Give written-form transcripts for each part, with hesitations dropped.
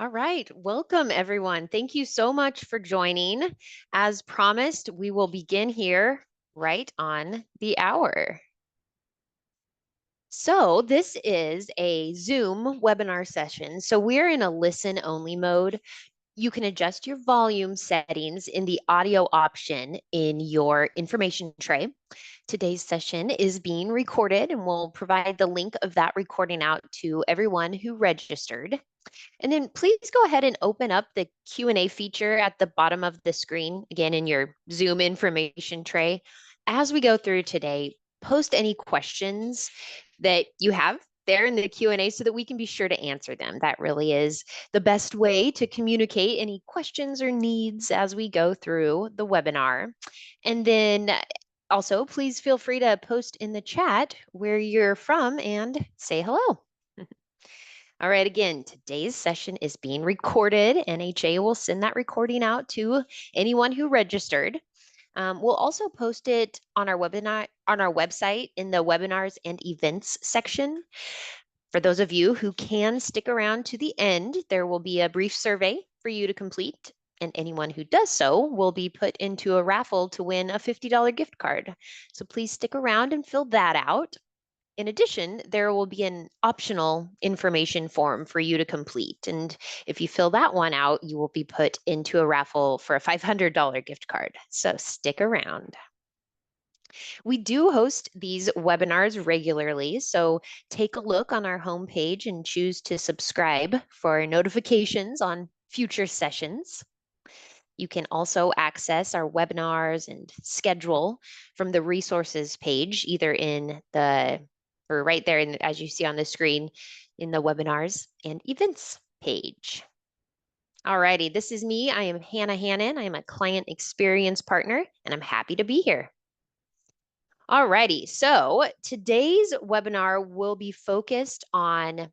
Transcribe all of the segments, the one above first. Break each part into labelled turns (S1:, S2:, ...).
S1: All right, welcome everyone. Thank you so much for joining. As promised, we will begin here right on the hour. So this is a Zoom webinar session. So we're in a listen only mode. You can adjust your volume settings in the audio option in your information tray. Today's session is being recorded and we'll provide the link of that recording out to everyone who registered. And then please go ahead and open up the Q&A feature at the bottom of the screen, again, in your Zoom information tray. As we go through today, post any questions that you have there in the Q&A so that we can be sure to answer them. That really is the best way to communicate any questions or needs as we go through the webinar. And then also, please feel free to post in the chat where you're from and say hello. All right, again, today's session is being recorded. NHA will send that recording out to anyone who registered. We'll also post it on our webinar on our website in the webinars and events section. For those of you who can stick around to the end, there will be a brief survey for you to complete, and anyone who does so will be put into a raffle to win a $50 gift card. So please stick around and fill that out. In addition, there will be an optional information form for you to complete. And if you fill that one out, you will be put into a raffle for a $500 gift card. So stick around. We do host these webinars regularly, so take a look on our homepage and choose to subscribe for notifications on future sessions. You can also access our webinars and schedule from the resources page, either in the or right there, as you see on the screen, in the webinars and events page. All righty, this is me. I am Hannah Hannon. I am a client experience partner, and I'm happy to be here. All righty, so today's webinar will be focused on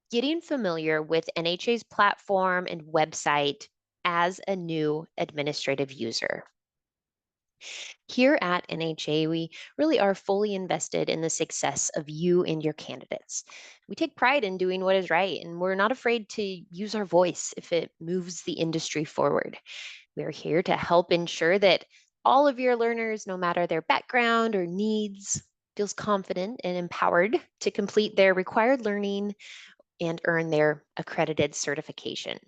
S1: getting familiar with NHA's platform and website as a new administrative user. Here at NHA, we really are fully invested in the success of you and your candidates. We take pride in doing what is right, and we're not afraid to use our voice if it moves the industry forward. We're here to help ensure that all of your learners, no matter their background or needs, feels confident and empowered to complete their required learning and earn their accredited certification.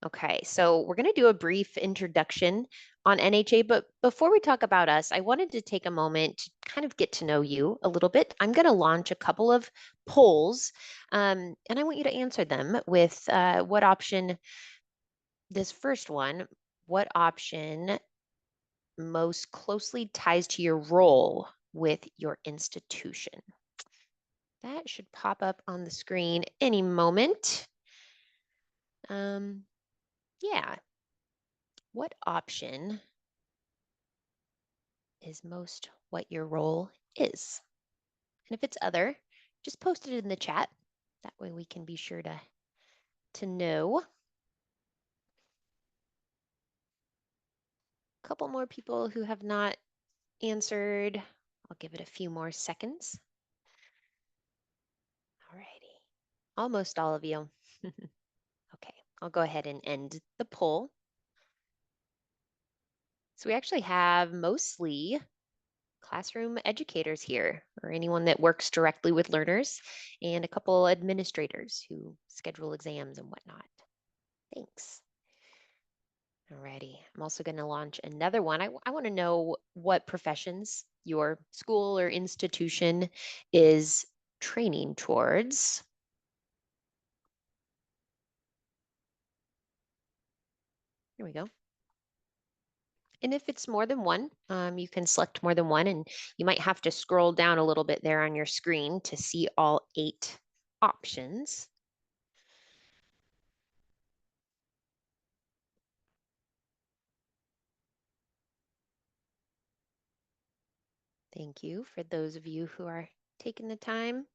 S1: Okay, so we're going to do a brief introduction on NHA, but before we talk about us, I wanted to take a moment to kind of get to know you a little bit. I'm going to launch a couple of polls, and I want you to answer them with what option, this first one, what option most closely ties to your role with your institution. That should pop up on the screen any moment. Yeah. What option is most what your role is? And if it's other, just post it in the chat. That way we can be sure to know. A couple more people who have not answered. I'll give it a few more seconds. All righty. Almost all of you. Okay, I'll go ahead and end the poll. So we actually have mostly classroom educators here, or anyone that works directly with learners, and a couple administrators who schedule exams and whatnot. Thanks. Alrighty, I'm also going to launch another one. I want to know what professions your school or institution is training towards. Here we go. And if it's more than one, you can select more than one, and you might have to scroll down a little bit there on your screen to see all 8 options. Thank you for those of you who are taking the time.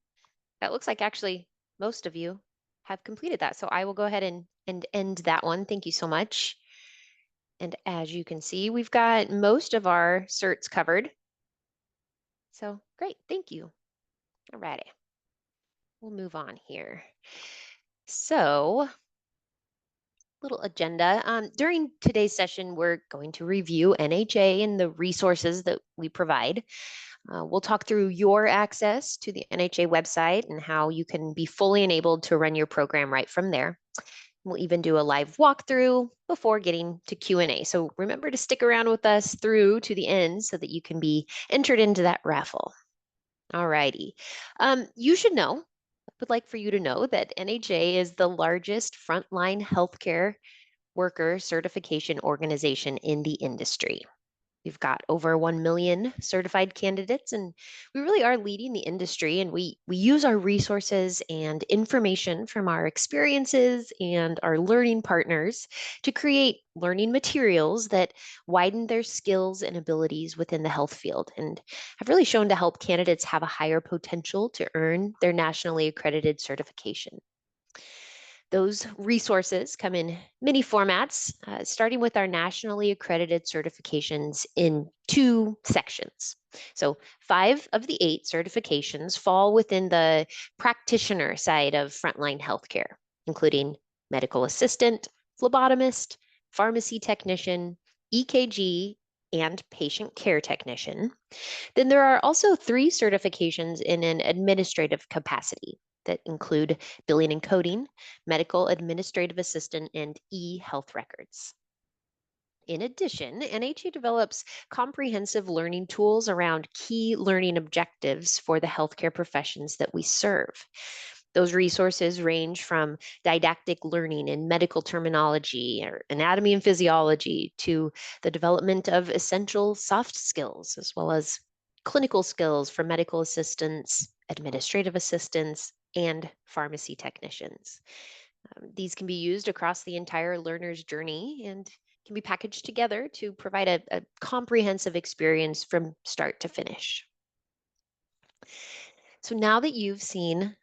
S1: That looks like actually most of you have completed that. So I will go ahead and end that one. Thank you so much. And as you can see, we've got most of our certs covered. So great, thank you. All righty, we'll move on here. So Little agenda. During today's session, we're going to review NHA and the resources that we provide. We'll talk through your access to the NHA website and how you can be fully enabled to run your program right from there. We'll even do a live walkthrough before getting to Q&A. So remember to stick around with us through to the end so that you can be entered into that raffle. All righty. You should know, I would like for you to know that NHA is the largest frontline healthcare worker certification organization in the industry. We've got over 1 million certified candidates, and we really are leading the industry. And we use our resources and information from our experiences and our learning partners to create learning materials that widen their skills and abilities within the health field and have really shown to help candidates have a higher potential to earn their nationally accredited certification. Those resources come in many formats, starting with our nationally accredited certifications in two sections. So, 5 of the 8 certifications fall within the practitioner side of frontline healthcare, including medical assistant, phlebotomist, pharmacy technician, EKG, and patient care technician. Then there are also 3 certifications in an administrative capacity that include billing and coding, medical administrative assistant, and e-health records. In addition, NHA develops comprehensive learning tools around key learning objectives for the healthcare professions that we serve. Those resources range from didactic learning in medical terminology or anatomy and physiology to the development of essential soft skills, as well as clinical skills for medical assistants, administrative assistants, and pharmacy technicians. These can be used across the entire learner's journey and can be packaged together to provide a comprehensive experience from start to finish. So now that you've seen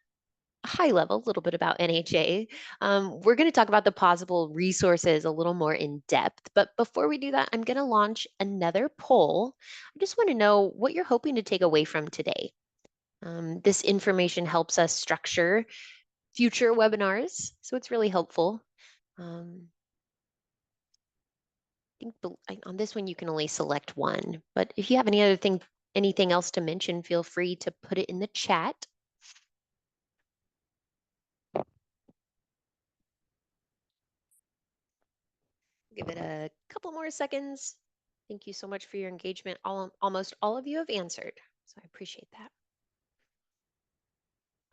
S1: a high level, a little bit about NHA, we're going to talk about the possible resources a little more in depth. But before we do that, I'm going to launch another poll. I just want to know what you're hoping to take away from today. This information helps us structure future webinars, so it's really helpful. I think on this one you can only select one, but if you have anything else to mention, feel free to put it in the chat. Give it a couple more seconds. Thank you so much for your engagement. Almost all of you have answered, so I appreciate that.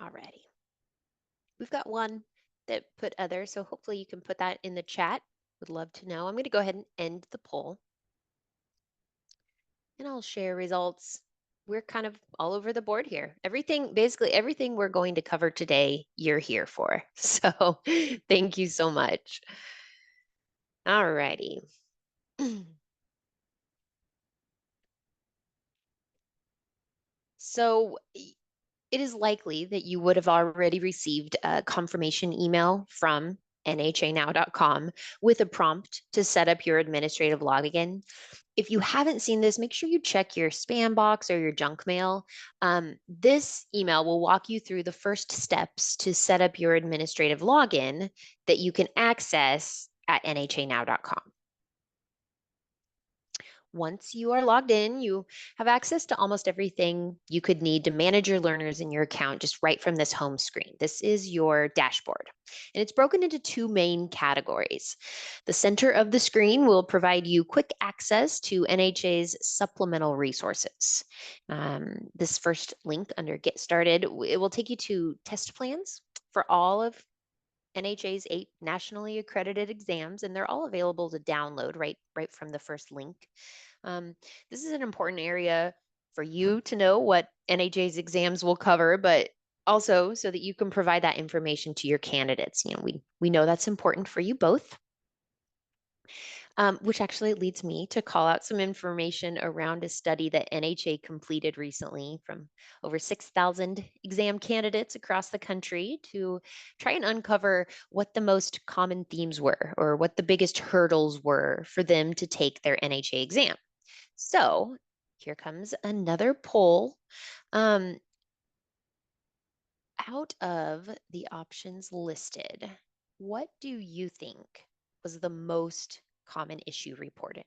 S1: Alrighty. We've got one that put other, so hopefully you can put that in the chat. Would love to know. I'm going to go ahead and end the poll. And I'll share results. We're kind of all over the board here. Basically everything we're going to cover today, you're here for. So thank you so much. All righty. So it is likely that you would have already received a confirmation email from nhanow.com with a prompt to set up your administrative login. If you haven't seen this, make sure you check your spam box or your junk mail. This email will walk you through the first steps to set up your administrative login that you can access at nhanow.com. Once you are logged in, you have access to almost everything you could need to manage your learners in your account just right from this home screen. This is your dashboard, and it's broken into 2 main categories. The center of the screen will provide you quick access to NHA's supplemental resources. This first link under Get Started, it will take you to test plans for all of NHA's 8 nationally accredited exams, and they're all available to download right from the first link. This is an important area for you to know what NHA's exams will cover, but also so that you can provide that information to your candidates. We know that's important for you both. Which actually leads me to call out some information around a study that NHA completed recently from over 6,000 exam candidates across the country to try and uncover what the most common themes were or what the biggest hurdles were for them to take their NHA exam. So here comes another poll. Out of the options listed, what do you think was the most common issue reported?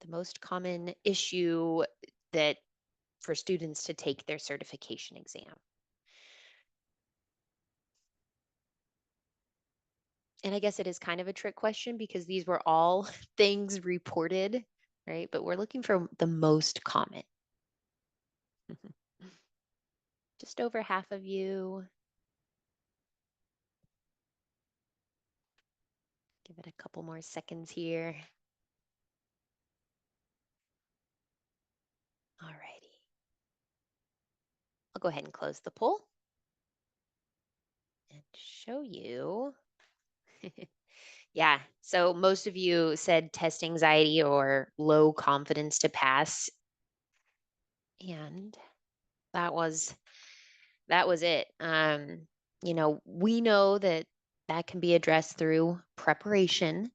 S1: The most common issue that for students to take their certification exam. And I guess it is kind of a trick question because these were all things reported, right? But we're looking for the most common. Just over half of you. Give it a couple more seconds here. All righty. I'll go ahead and close the poll and show you. Yeah, so most of you said test anxiety or low confidence to pass. And that was it. We know that that can be addressed through preparation.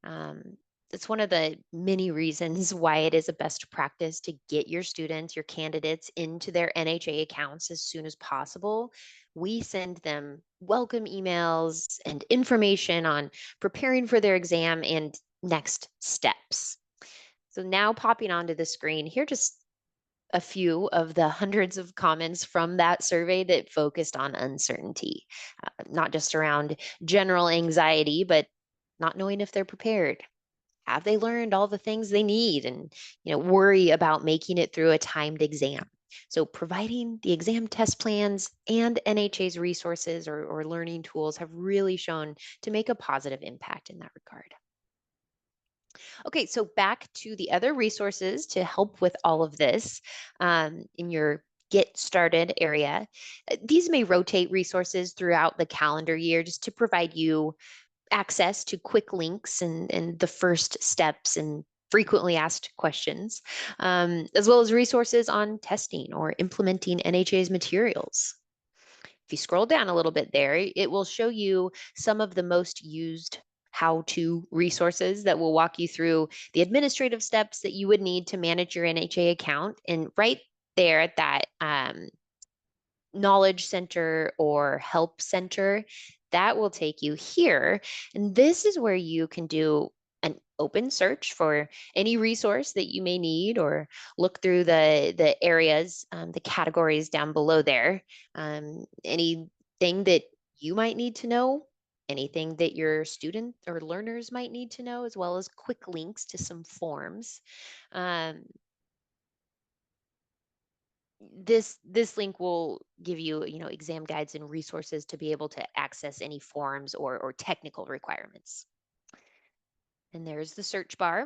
S1: Um, it's one of the many reasons why it is a best practice to get your students, your candidates into their NHA accounts as soon as possible. We send them welcome emails and information on preparing for their exam and next steps. So now popping onto the screen here, just a few of the hundreds of comments from that survey that focused on uncertainty, not just around general anxiety, but not knowing if they're prepared. Have they learned all the things they need, and worry about making it through a timed exam? So providing the exam test plans and NHA's resources or learning tools have really shown to make a positive impact in that regard. Okay, so back to the other resources to help with all of this in your get started area. These may rotate resources throughout the calendar year just to provide you access to quick links and the first steps and frequently asked questions, as well as resources on testing or implementing NHA's materials. If you scroll down a little bit there, it will show you some of the most used how-to resources that will walk you through the administrative steps that you would need to manage your NHA account. And right there at that knowledge center or help center, that will take you here. And this is where you can do an open search for any resource that you may need, or look through the areas, the categories down below there. Anything that you might need to know, anything that your student or learners might need to know, as well as quick links to some forms. This link will give you exam guides and resources to be able to access any forms or technical requirements. And there's the search bar.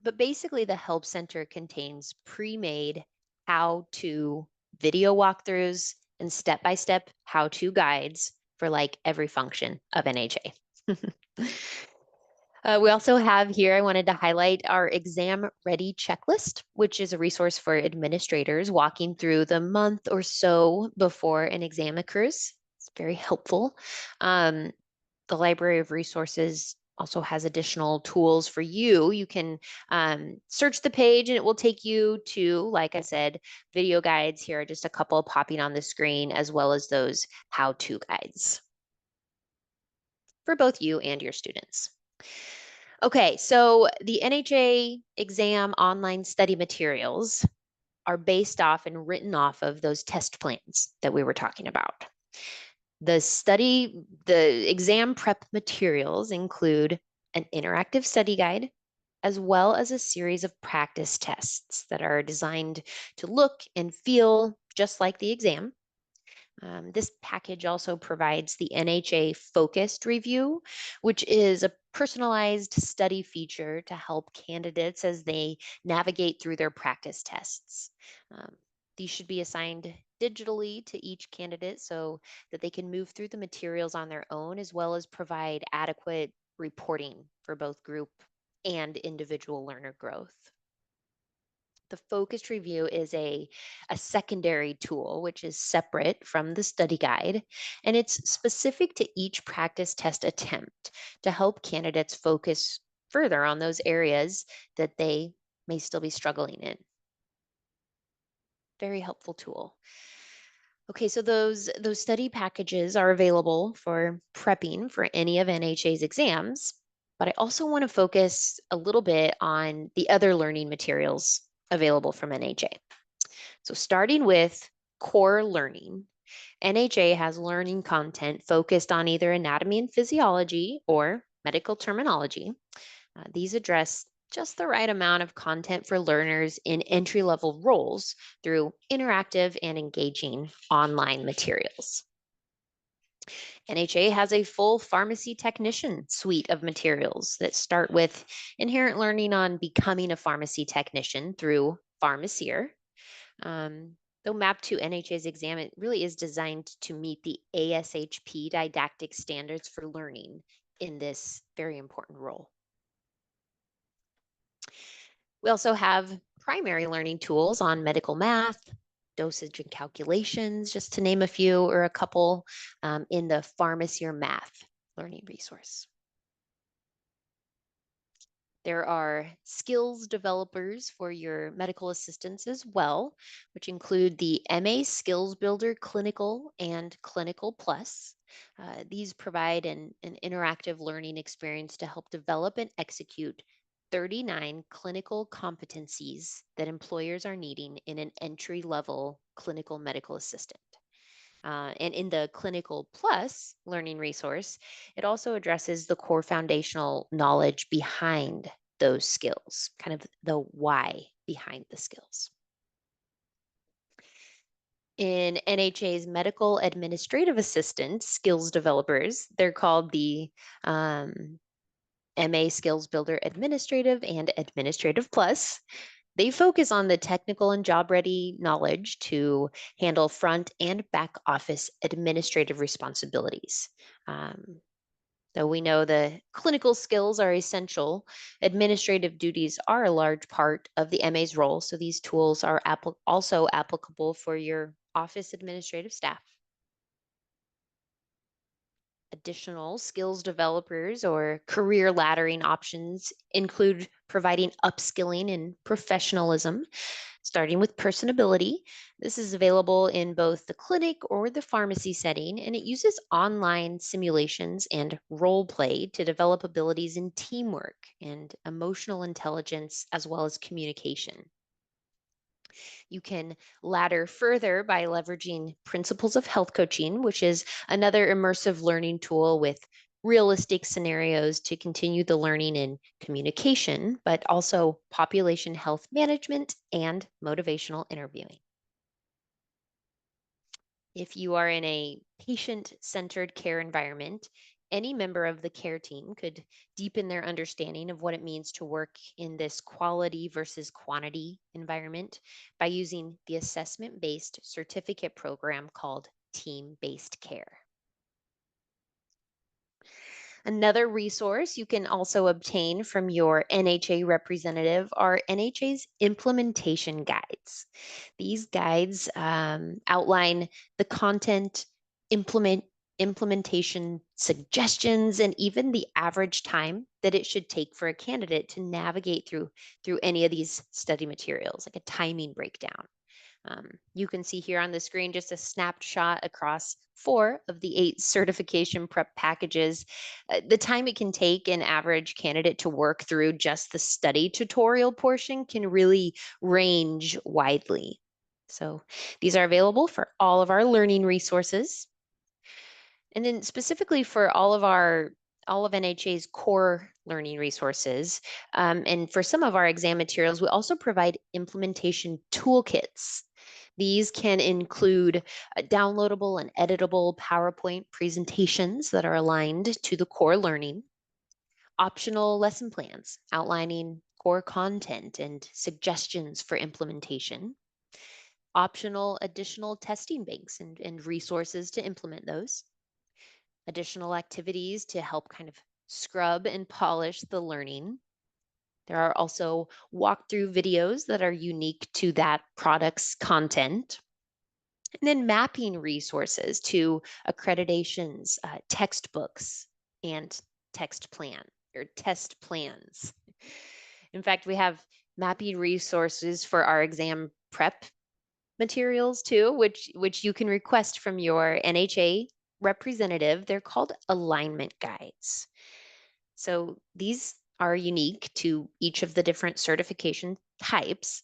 S1: But basically, the Help Center contains pre-made how-to video walkthroughs and step-by-step how-to guides for like every function of NHA. We also have here, I wanted to highlight our exam ready checklist, which is a resource for administrators walking through the month or so before an exam occurs. It's very helpful. The Library of Resources also has additional tools for you. You can search the page and it will take you to, like I said, video guides. Here are just a couple popping on the screen, as well as those how-to guides for both you and your students. Okay, so the NHA exam online study materials are based off and written off of those test plans that we were talking about. The exam prep materials include an interactive study guide, as well as a series of practice tests that are designed to look and feel just like the exam. This package also provides the NHA Focused Review, which is a personalized study feature to help candidates as they navigate through their practice tests. These should be assigned digitally to each candidate so that they can move through the materials on their own, as well as provide adequate reporting for both group and individual learner growth. The focused review is a secondary tool, which is separate from the study guide, and it's specific to each practice test attempt to help candidates focus further on those areas that they may still be struggling in. Very helpful tool. Okay, so those study packages are available for prepping for any of NHA's exams, but I also want to focus a little bit on the other learning materials available from NHA. So starting with core learning, NHA has learning content focused on either anatomy and physiology or medical terminology. These address just the right amount of content for learners in entry level roles through interactive and engaging online materials. NHA has a full pharmacy technician suite of materials that start with inherent learning on becoming a pharmacy technician through Pharmaceer. Though mapped to NHA's exam, it really is designed to meet the ASHP didactic standards for learning in this very important role. We also have primary learning tools on medical math, dosage and calculations, just to name a few or a couple, in the Pharmaceer Math learning resource. There are skills developers for your medical assistants as well, which include the MA Skills Builder Clinical and Clinical Plus. These provide an interactive learning experience to help develop and execute 39 clinical competencies that employers are needing in an entry level clinical medical assistant. And in the Clinical Plus learning resource, it also addresses the core foundational knowledge behind those skills, kind of the why behind the skills. In NHA's medical administrative assistant skills developers, they're called the MA Skills Builder Administrative and Administrative Plus. They focus on the technical and job ready knowledge to handle front and back office administrative responsibilities. Though we know the clinical skills are essential, administrative duties are a large part of the MA's role. So these tools are also applicable for your office administrative staff. Additional skills developers or career laddering options include providing upskilling and professionalism, starting with personability. This is available in both the clinic or the pharmacy setting, and it uses online simulations and role play to develop abilities in teamwork and emotional intelligence, as well as communication. You can ladder further by leveraging principles of health coaching, which is another immersive learning tool with realistic scenarios to continue the learning in communication, but also population health management and motivational interviewing. If you are in a patient-centered care environment, any member of the care team could deepen their understanding of what it means to work in this quality versus quantity environment by using the assessment-based certificate program called team-based care. Another resource you can also obtain from your NHA representative are NHA's implementation guides. These guides outline the content, implementation suggestions, and even the average time that it should take for a candidate to navigate through any of these study materials, like a timing breakdown. You can see here on the screen just a snapshot across 4 of the 8 certification prep packages. The time it can take an average candidate to work through just the study tutorial portion can really range widely. So these are available for all of our learning resources. And then specifically for all of NHA's core learning resources, and for some of our exam materials, we also provide implementation toolkits. These can include downloadable and editable PowerPoint presentations that are aligned to the core learning, optional lesson plans outlining core content and suggestions for implementation, optional additional testing banks and resources to implement those, additional activities to help kind of scrub and polish the learning. There are also walkthrough videos that are unique to that product's content. And then mapping resources to accreditations, textbooks, and text plan or test plans. In fact, we have mapping resources for our exam prep materials too, which you can request from your NHA representative. They're called alignment guides. So these are unique to each of the different certification types.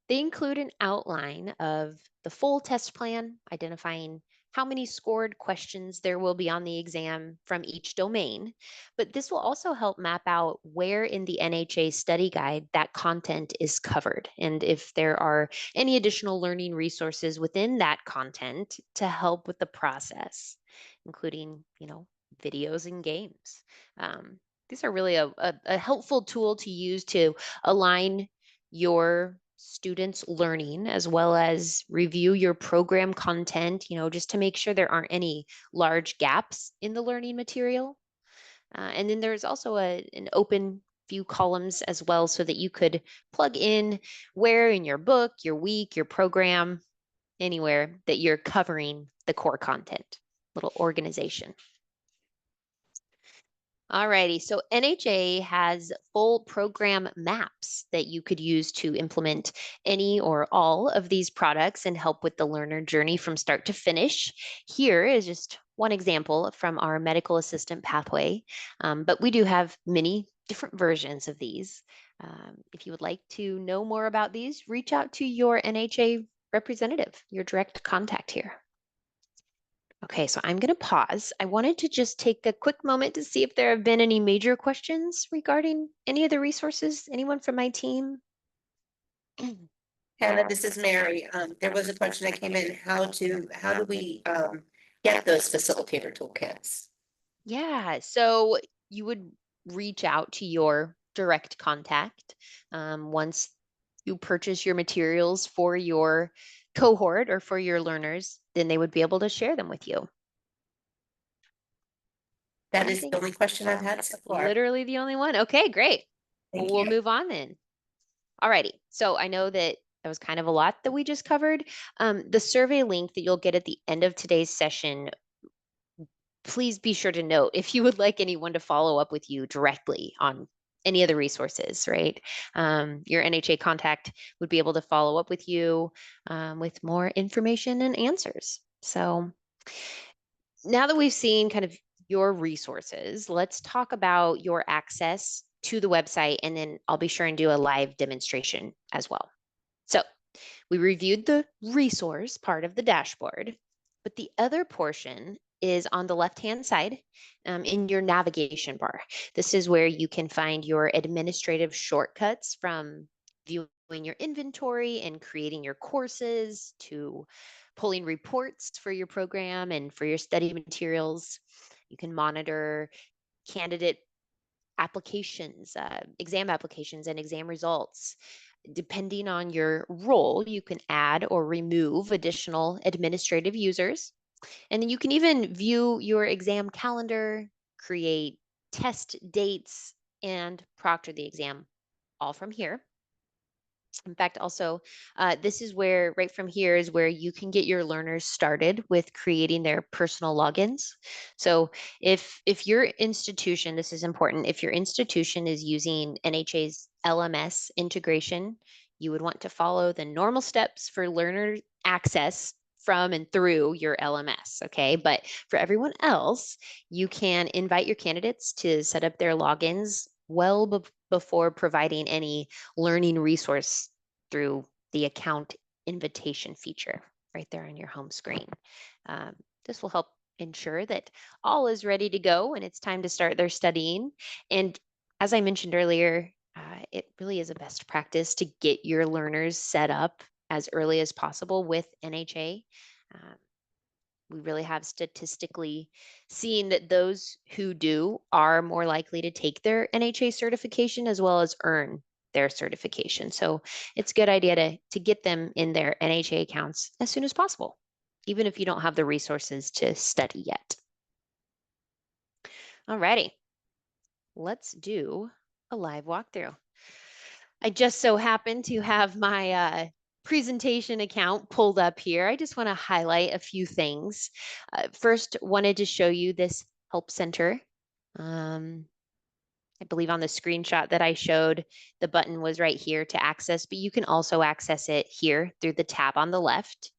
S1: They include an outline of the full test plan, identifying how many scored questions there will be on the exam from each domain. But this will also help map out where in the NHA study guide that content is covered, and if there are any additional learning resources within that content to help with the process, including, videos and games. Um, these are really a helpful tool to use to align your students' learning as well as review your program content, just to make sure there aren't any large gaps in the learning material. And then there's also an open few columns as well so that you could plug in where in your book, your week, your program, anywhere that you're covering the core content. Little organization. Alrighty, so NHA has full program maps that you could use to implement any or all of these products and help with the learner journey from start to finish. Here is just one example from our medical assistant pathway, but we do have many different versions of these. If you would like to know more about these, reach out to your NHA representative, your direct contact here. Okay, so I'm going to pause. I wanted to just take a quick moment to see if there have been any major questions regarding any of the resources. Anyone from my team?
S2: Hannah, this is Mary. There was a question that came in, how do we get those facilitator toolkits?
S1: Yeah, so you would reach out to your direct contact once you purchase your materials for your cohort or for your learners, then they would be able to share them with you.
S2: That is the only question I've had so far.
S1: Literally the only one. Okay, great. We'll
S2: you.
S1: move on then. Alrighty, so I know that was kind of a lot that we just covered. The survey link that you'll get at the end of today's session, please be sure to note if you would like anyone to follow up with you directly on any of the resources, right? Your NHA contact would be able to follow up with you with more information and answers. So now that we've seen kind of your resources, let's talk about your access to the website, and then I'll be sure and do a live demonstration as well. So we reviewed the resource part of the dashboard, but the other portion is on the left-hand side in your navigation bar. This is where you can find your administrative shortcuts from viewing your inventory and creating your courses to pulling reports for your program and for your study materials. You can monitor candidate applications, exam applications, and exam results. Depending on your role, you can add or remove additional administrative users. And then you can even view your exam calendar, create test dates, and proctor the exam all from here. In fact, also, this is where, right from here is where you can get your learners started with creating their personal logins. So if your institution, this is important, if your institution is using NHA's LMS integration, you would want to follow the normal steps for learner access from and through your LMS, okay? But for everyone else, you can invite your candidates to set up their logins well before providing any learning resource through the account invitation feature right there on your home screen. This will help ensure that all is ready to go when it's time to start their studying. And as I mentioned earlier, it really is a best practice to get your learners set up as early as possible with NHA. We really have statistically seen that those who do are more likely to take their NHA certification as well as earn their certification. So it's a good idea to get them in their NHA accounts as soon as possible, even if you don't have the resources to study yet. Alrighty, let's do a live walkthrough. I just so happen to have my presentation account pulled up here. I just want to highlight a few things. First, wanted to show you this help center. I believe on the screenshot that I showed, the button was right here to access, but you can also access it here through the tab on the left.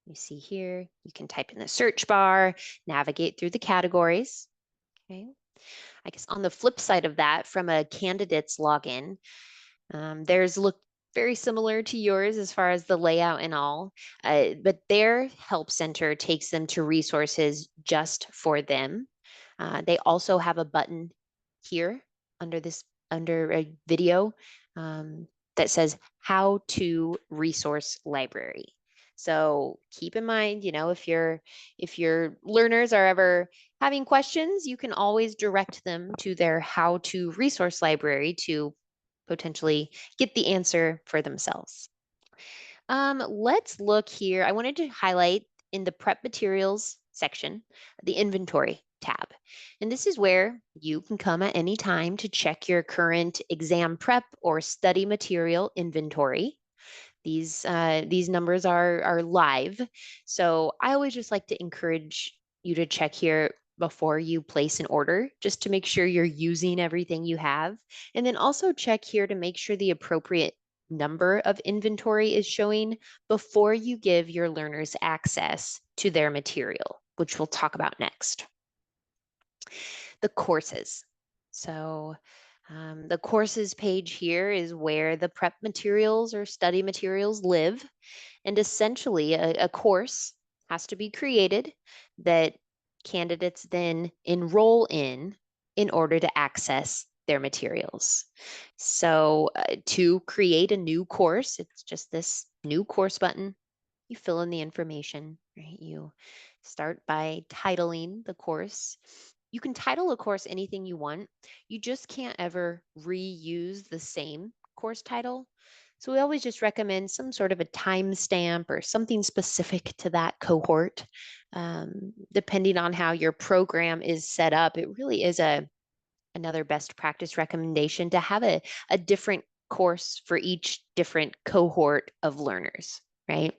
S1: You see here, you can type in the search bar, navigate through the categories. Okay. I guess on the flip side of that, from a candidate's login, theirs look very similar to yours as far as the layout and all, but their help center takes them to resources just for them. They also have a button here under a video that says how to resource library. So keep in mind, if your learners are ever having questions, you can always direct them to their how to resource library to potentially get the answer for themselves. Let's look here. I wanted to highlight in the prep materials section, the inventory tab. And this is where you can come at any time to check your current exam prep or study material inventory. These numbers are live. So I always just like to encourage you to check here before you place an order, just to make sure you're using everything you have. And then also check here to make sure the appropriate number of inventory is showing before you give your learners access to their material, which we'll talk about next. The courses. So the courses page here is where the prep materials or study materials live. And essentially, a course has to be created that candidates then enroll in order to access their materials. So to create a new course, it's just this new course button. You fill in the information, right? You start by titling the course. You can title a course anything you want. You just can't ever reuse the same course title. So we always just recommend some sort of a timestamp or something specific to that cohort. Depending on how your program is set up, it really is another best practice recommendation to have a different course for each different cohort of learners, right?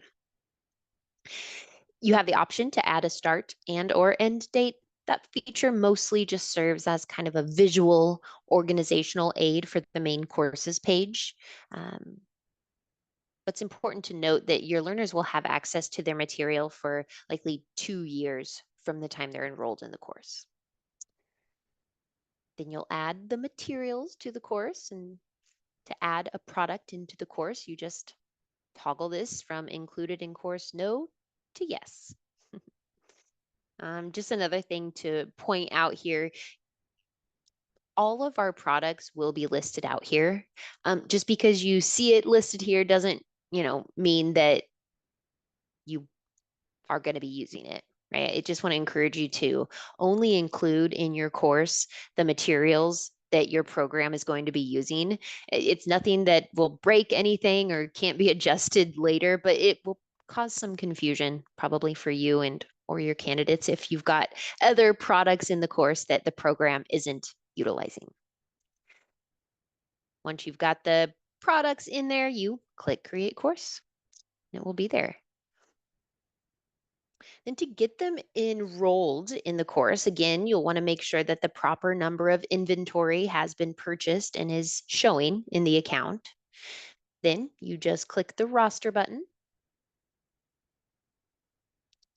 S1: You have the option to add a start and or end date. That feature mostly just serves as kind of a visual organizational aid for the main courses page. But it's important to note that your learners will have access to their material for likely 2 years from the time they're enrolled in the course. Then you'll add the materials to the course, and to add a product into the course, you just toggle this from included in course no to yes. Just another thing to point out here, all of our products will be listed out here. Just because you see it listed here doesn't, mean that you are going to be using it, right? I just want to encourage you to only include in your course the materials that your program is going to be using. It's nothing that will break anything or can't be adjusted later, but it will cause some confusion probably for you and or your candidates if you've got other products in the course that the program isn't utilizing. Once you've got the products in there, you click create course and it will be there. Then to get them enrolled in the course, again, you'll want to make sure that the proper number of inventory has been purchased and is showing in the account. Then you just click the roster button.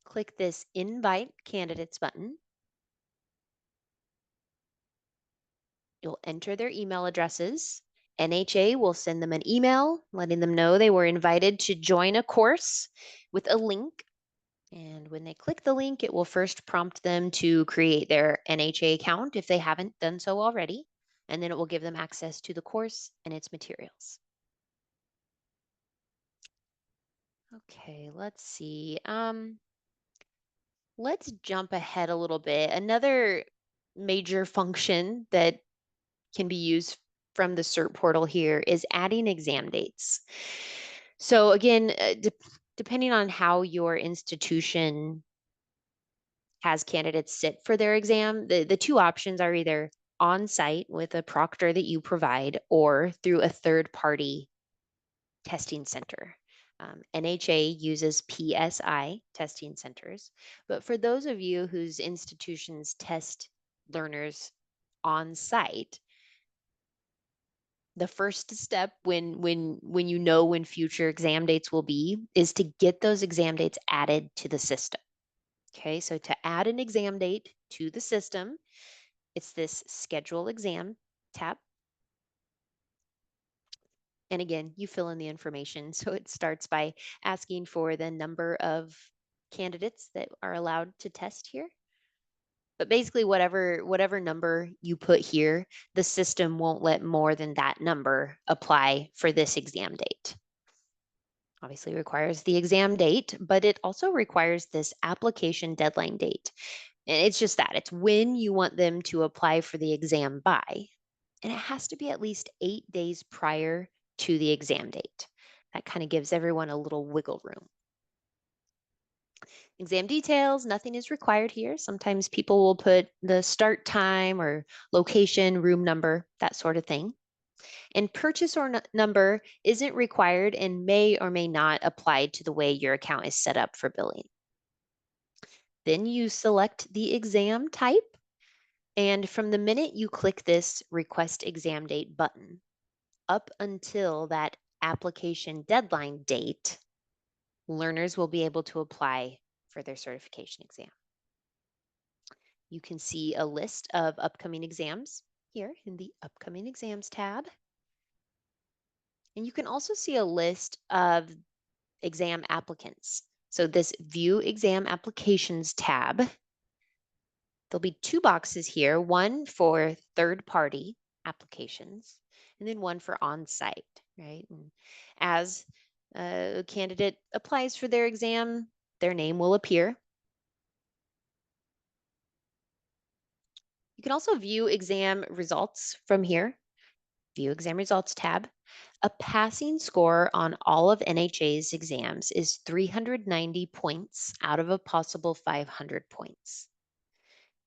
S1: Click this invite candidates button. You'll enter their email addresses. NHA will send them an email letting them know they were invited to join a course with a link. And when they click the link, it will first prompt them to create their NHA account if they haven't done so already. And then it will give them access to the course and its materials. Okay, let's see. Let's jump ahead a little bit. Another major function that can be used from the CERT portal here is adding exam dates. So again, depending on how your institution has candidates sit for their exam, the two options are either on site with a proctor that you provide or through a third party testing center. NHA uses PSI testing centers, but for those of you whose institutions test learners on site, The first step when you know when future exam dates will be is to get those exam dates added to the system. Okay, so to add an exam date to the system, it's this schedule exam tab. And again, you fill in the information. So it starts by asking for the number of candidates that are allowed to test here. But basically, whatever number you put here, the system won't let more than that number apply for this exam date. Obviously requires the exam date, but it also requires this application deadline date. And it's just that, it's when you want them to apply for the exam by. And it has to be at least 8 days prior to the exam date. That kind of gives everyone a little wiggle room. Exam details, nothing is required here. Sometimes people will put the start time or location, room number, that sort of thing. And purchase or number isn't required and may or may not apply to the way your account is set up for billing. Then you select the exam type. And from the minute you click this request exam date button, up until that application deadline date, learners will be able to apply for their certification exam. You can see a list of upcoming exams here in the upcoming exams tab. And you can also see a list of exam applicants. So this view exam applications tab, there'll be 2 boxes here, one for third-party applications and then one for on-site, right? And as a candidate applies for their exam, their name will appear. You can also view exam results from here, view exam results tab. A passing score on all of NHA's exams is 390 points out of a possible 500 points.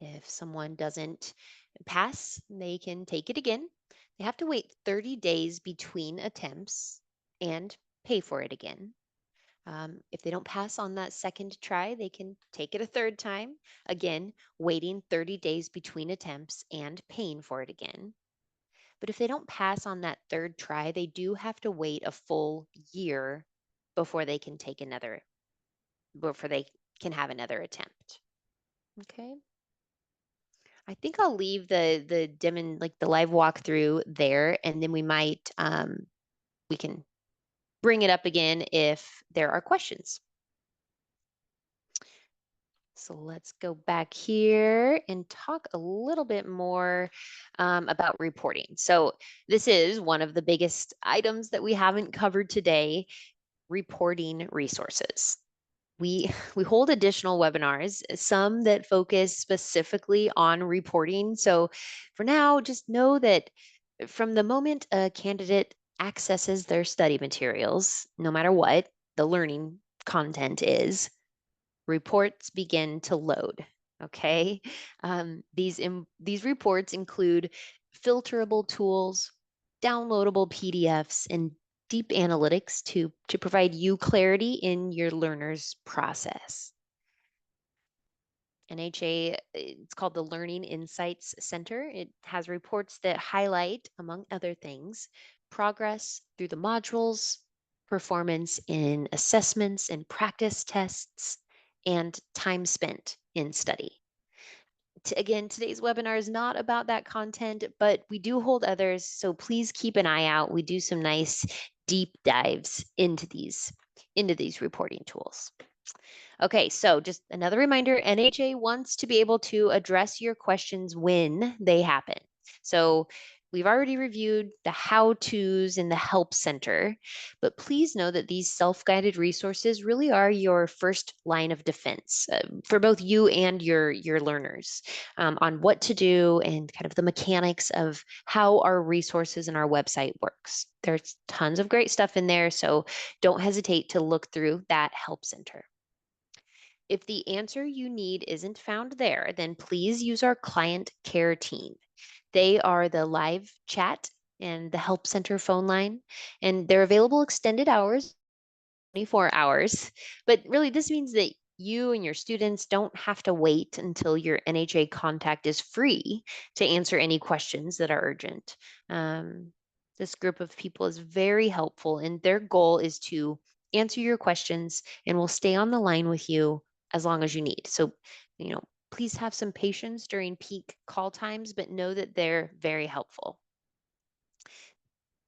S1: If someone doesn't pass, they can take it again. They have to wait 30 days between attempts and pay for it again. If they don't pass on that second try, they can take it a third time. Again, waiting 30 days between attempts and paying for it again. But if they don't pass on that third try, they do have to wait a full year before they can before they can have another attempt. Okay. I think I'll leave the like the live walkthrough there, and then we can bring it up again if there are questions. So let's go back here and talk a little bit more about reporting. So this is one of the biggest items that we haven't covered today, reporting resources. We hold additional webinars, some that focus specifically on reporting. So for now, just know that from the moment a candidate accesses their study materials, no matter what the learning content is, reports begin to load. Okay, these reports include filterable tools, downloadable PDFs, and deep analytics to provide you clarity in your learner's process. NHA, it's called the Learning Insights Center. It has reports that highlight, among other things, progress through the modules, performance in assessments and practice tests, and time spent in study. Again, today's webinar is not about that content, but we do hold others, so please keep an eye out. We do some nice deep dives into these reporting tools. Okay, so just another reminder, NHA wants to be able to address your questions when they happen. So we've already reviewed the how-tos in the Help Center, but please know that these self-guided resources really are your first line of defense for both you and your learners on what to do and kind of the mechanics of how our resources and our website works. There's tons of great stuff in there, so don't hesitate to look through that Help Center. If the answer you need isn't found there, then please use our client care team. They are the live chat and the Help Center phone line, and they're available extended hours, 24 hours. But really, this means that you and your students don't have to wait until your NHA contact is free to answer any questions that are urgent. This group of people is very helpful, and their goal is to answer your questions and will stay on the line with you as long as you need. So, please have some patience during peak call times, but know that they're very helpful.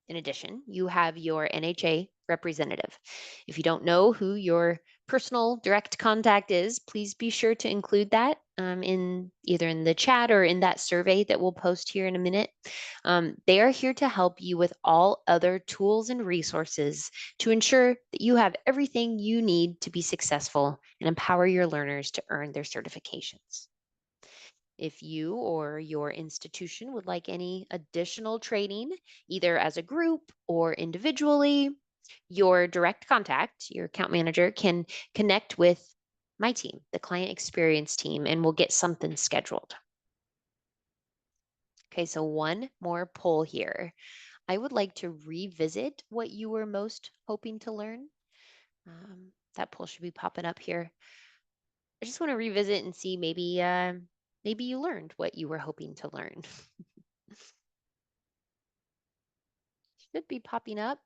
S1: In addition, you have your NHA representative. If you don't know who your personal direct contact is, please be sure to include that in either in the chat or in that survey that we'll post here in a minute. They are here to help you with all other tools and resources to ensure that you have everything you need to be successful and empower your learners to earn their certifications. If you or your institution would like any additional training, either as a group or individually, your direct contact, your account manager, can connect with my team, the client experience team, and we'll get something scheduled. Okay, so one more poll here. I would like to revisit what you were most hoping to learn. That poll should be popping up here. I just want to revisit and see maybe you learned what you were hoping to learn. Should be popping up.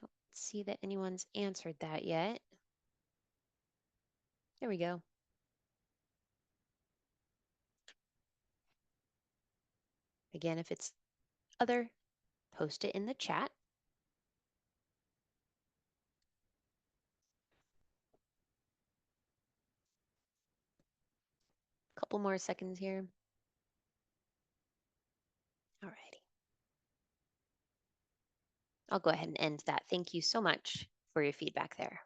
S1: Don't see that anyone's answered that yet. There we go. Again, if it's other, post it in the chat. Couple more seconds here. All righty. I'll go ahead and end that. Thank you so much for your feedback there.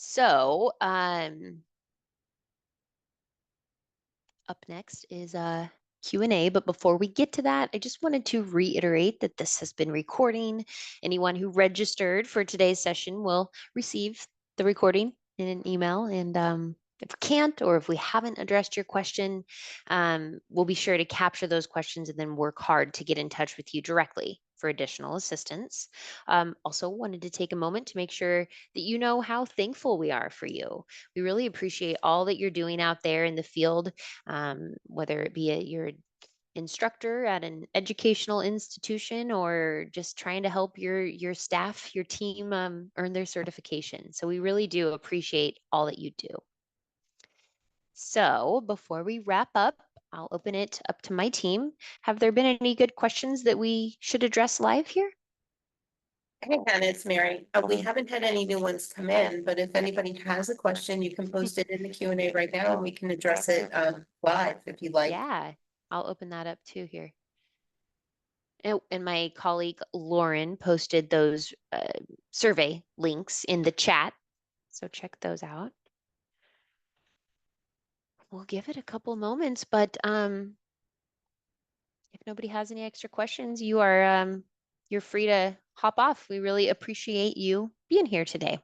S1: So, up next is a Q&A, but before we get to that, I just wanted to reiterate that this has been recording. Anyone who registered for today's session will receive the recording in an email, and if we can't or if we haven't addressed your question, we'll be sure to capture those questions and then work hard to get in touch with you directly for additional assistance. Also wanted to take a moment to make sure that you know how thankful we are for you. We really appreciate all that you're doing out there in the field, whether it be your instructor at an educational institution or just trying to help your staff, your team earn their certification. So we really do appreciate all that you do. So before we wrap up, I'll open it up to my team. Have there been any good questions that we should address live here?
S2: Hey, Hannah, it's Mary. We haven't had any new ones come in, but if anybody has a question, you can post it in the Q&A right now and we can address it live if you'd like.
S1: Yeah, I'll open that up too here. And my colleague Lauren posted those survey links in the chat, so check those out. We'll give it a couple moments, but if nobody has any extra questions, you're free to hop off. We really appreciate you being here today.